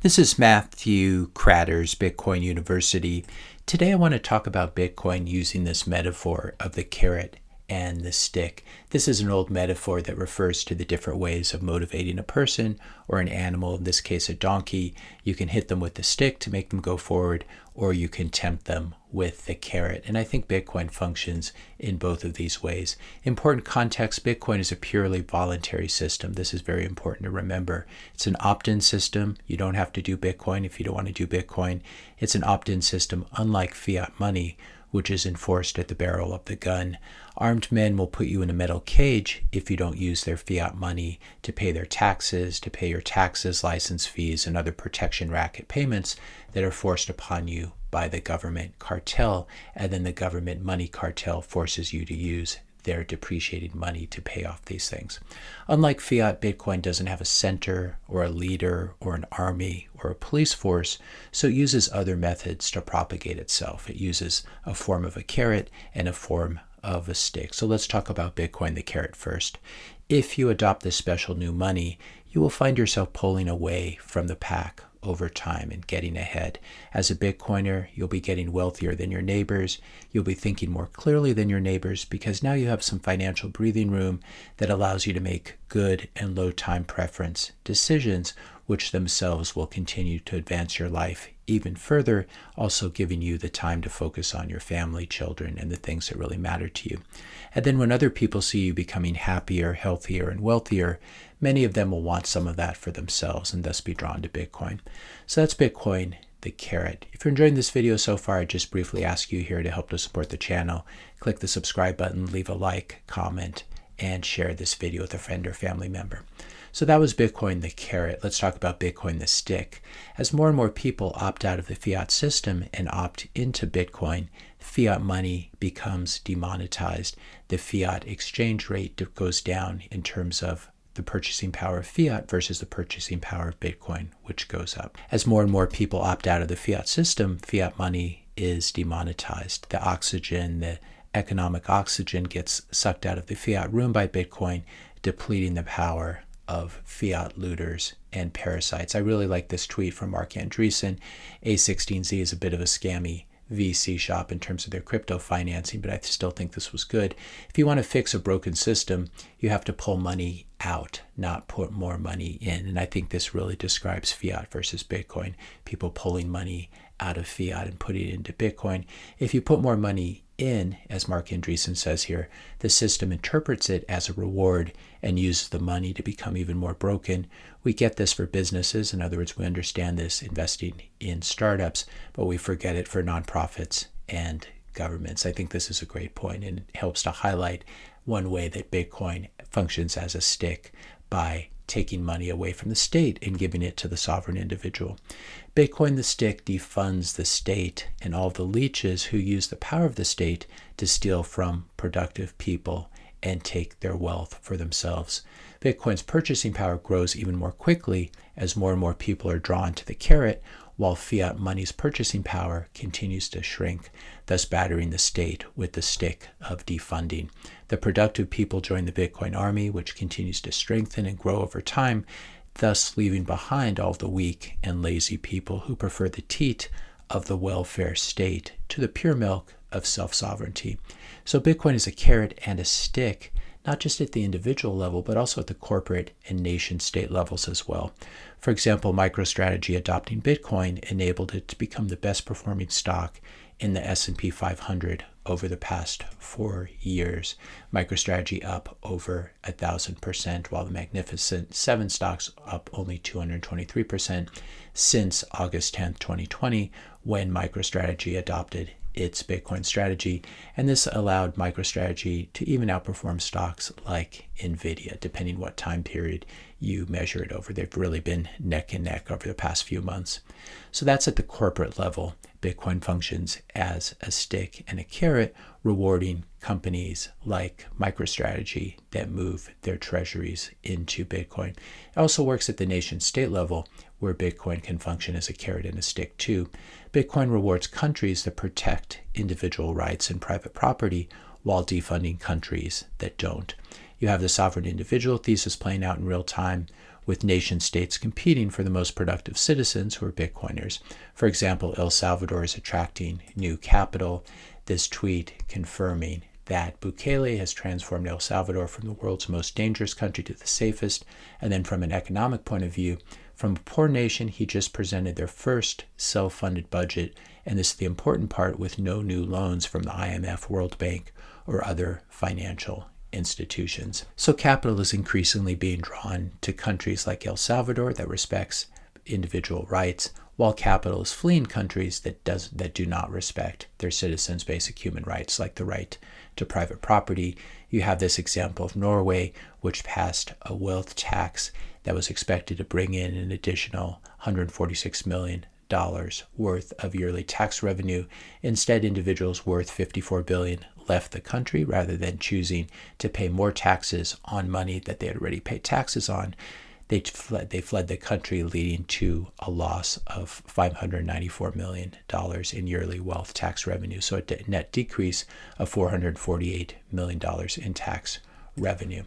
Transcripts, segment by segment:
This is Matthew Kratter's Bitcoin University. Today I want to talk about Bitcoin using this metaphor of the carrot and the stick. This is an old metaphor that refers to the different ways of motivating a person or an animal, in this case a donkey. You can hit them with the stick to make them go forward, or you can tempt them with the carrot. And I think Bitcoin functions in both of these ways. Important context, Bitcoin is a purely voluntary system. This is very important to remember. It's an opt-in system. You don't have to do Bitcoin if you don't want to do Bitcoin. It's an opt-in system, unlike fiat money, which is enforced at the barrel of the gun. Armed men will put you in a metal cage if you don't use their fiat money to pay their taxes, to pay your taxes, license fees, and other protection racket payments that are forced upon you by the government cartel, and then the government money cartel forces you to use their depreciated money to pay off these things. Unlike fiat, Bitcoin doesn't have a center or a leader or an army or a police force, so it uses other methods to propagate itself. It uses a form of a carrot and a form of a stick. So let's talk about Bitcoin, the carrot, first. If you adopt this special new money, you will find yourself pulling away from the pack over time and getting ahead. As a Bitcoiner, you'll be getting wealthier than your neighbors. You'll be thinking more clearly than your neighbors because now you have some financial breathing room that allows you to make good and low time preference decisions, which themselves will continue to advance your life even further, also giving you the time to focus on your family, children, and the things that really matter to you. And then when other people see you becoming happier, healthier, and wealthier, many of them will want some of that for themselves and thus be drawn to Bitcoin. So that's Bitcoin, the carrot. If you're enjoying this video so far, I'd just briefly ask you here to help to support the channel. Click the subscribe button, leave a like, comment, and share this video with a friend or family member. So that was Bitcoin, the carrot. Let's talk about Bitcoin, the stick. As more and more people opt out of the fiat system and opt into Bitcoin, fiat money becomes demonetized. The fiat exchange rate goes down in terms of the purchasing power of fiat versus the purchasing power of Bitcoin, which goes up. As more and more people opt out of the fiat system, fiat money is demonetized. The oxygen, the economic oxygen, gets sucked out of the fiat room by Bitcoin, depleting the power of fiat looters and parasites. I really like this tweet from Mark Andreessen. A16Z is a bit of a scammy VC shop in terms of their crypto financing, but I still think this was good. If you want to fix a broken system, you have to pull money out, not put more money in. And I think this really describes fiat versus Bitcoin. People pulling money out of fiat and putting it into Bitcoin. If you put more money in, as Mark Andreessen says here, the system interprets it as a reward and uses the money to become even more broken. We get this for businesses. In other words, we understand this investing in startups, but we forget it for nonprofits and governments. I think this is a great point, and it helps to highlight one way that Bitcoin functions as a stick by taking money away from the state and giving it to the sovereign individual. Bitcoin, the stick, defunds the state and all the leeches who use the power of the state to steal from productive people and take their wealth for themselves. Bitcoin's purchasing power grows even more quickly as more and more people are drawn to the carrot, while fiat money's purchasing power continues to shrink, thus battering the state with the stick of defunding. The productive people join the Bitcoin army, which continues to strengthen and grow over time, thus leaving behind all the weak and lazy people who prefer the teat of the welfare state to the pure milk of self-sovereignty. So Bitcoin is a carrot and a stick, not just at the individual level, but also at the corporate and nation-state levels as well. For example, MicroStrategy adopting Bitcoin enabled it to become the best performing stock in the S&P 500 over the past 4 years. MicroStrategy up over 1,000%, while the Magnificent 7 stocks up only 223% since August 10th, 2020, when MicroStrategy adopted its Bitcoin strategy, and this allowed MicroStrategy to even outperform stocks like Nvidia, depending what time period you measure it over. They've really been neck and neck over the past few months. So that's at the corporate level. Bitcoin functions as a stick and a carrot, rewarding companies like MicroStrategy that move their treasuries into Bitcoin. It also works at the nation-state level, where Bitcoin can function as a carrot and a stick too. Bitcoin rewards countries that protect individual rights and private property while defunding countries that don't. You have the sovereign individual thesis playing out in real time with nation states competing for the most productive citizens who are Bitcoiners. For example, El Salvador is attracting new capital. This tweet confirming that Bukele has transformed El Salvador from the world's most dangerous country to the safest. And then from an economic point of view, from a poor nation, he just presented their first self-funded budget. And this is the important part, with no new loans from the IMF, World Bank, or other financial institutions. So capital is increasingly being drawn to countries like El Salvador that respects individual rights, while capital is fleeing countries that do not respect their citizens' basic human rights, like the right to private property. You have this example of Norway, which passed a wealth tax that was expected to bring in an additional $146 million worth of yearly tax revenue. Instead, individuals worth $54 billion left the country rather than choosing to pay more taxes on money that they had already paid taxes on. They fled the country, leading to a loss of $594 million in yearly wealth tax revenue. So a net decrease of $448 million in tax revenue.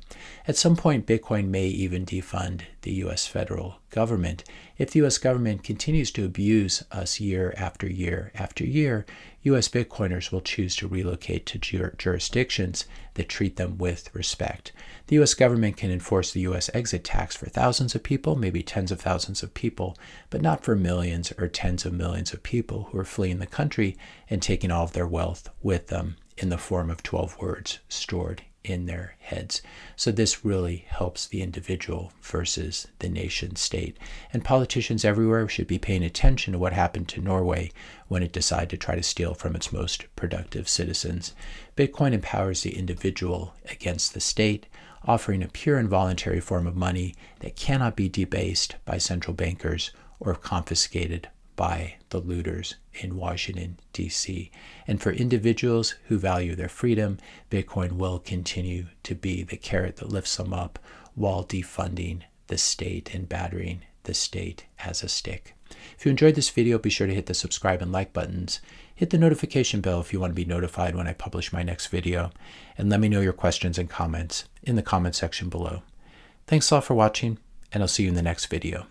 At some point, Bitcoin may even defund the U.S. federal government. If the U.S. government continues to abuse us year after year after year, U.S. Bitcoiners will choose to relocate to jurisdictions that treat them with respect. The U.S. government can enforce the U.S. exit tax for thousands of people, maybe tens of thousands of people, but not for millions or tens of millions of people who are fleeing the country and taking all of their wealth with them in the form of 12 words stored in their heads. So this really helps the individual versus the nation state. And politicians everywhere should be paying attention to what happened to Norway when it decided to try to steal from its most productive citizens. Bitcoin empowers the individual against the state, offering a pure and voluntary form of money that cannot be debased by central bankers or confiscated by the looters in Washington, D.C. And for individuals who value their freedom, Bitcoin will continue to be the carrot that lifts them up while defunding the state and battering the state as a stick. If you enjoyed this video, be sure to hit the subscribe and like buttons. Hit the notification bell if you want to be notified when I publish my next video. And let me know your questions and comments in the comment section below. Thanks a lot for watching, and I'll see you in the next video.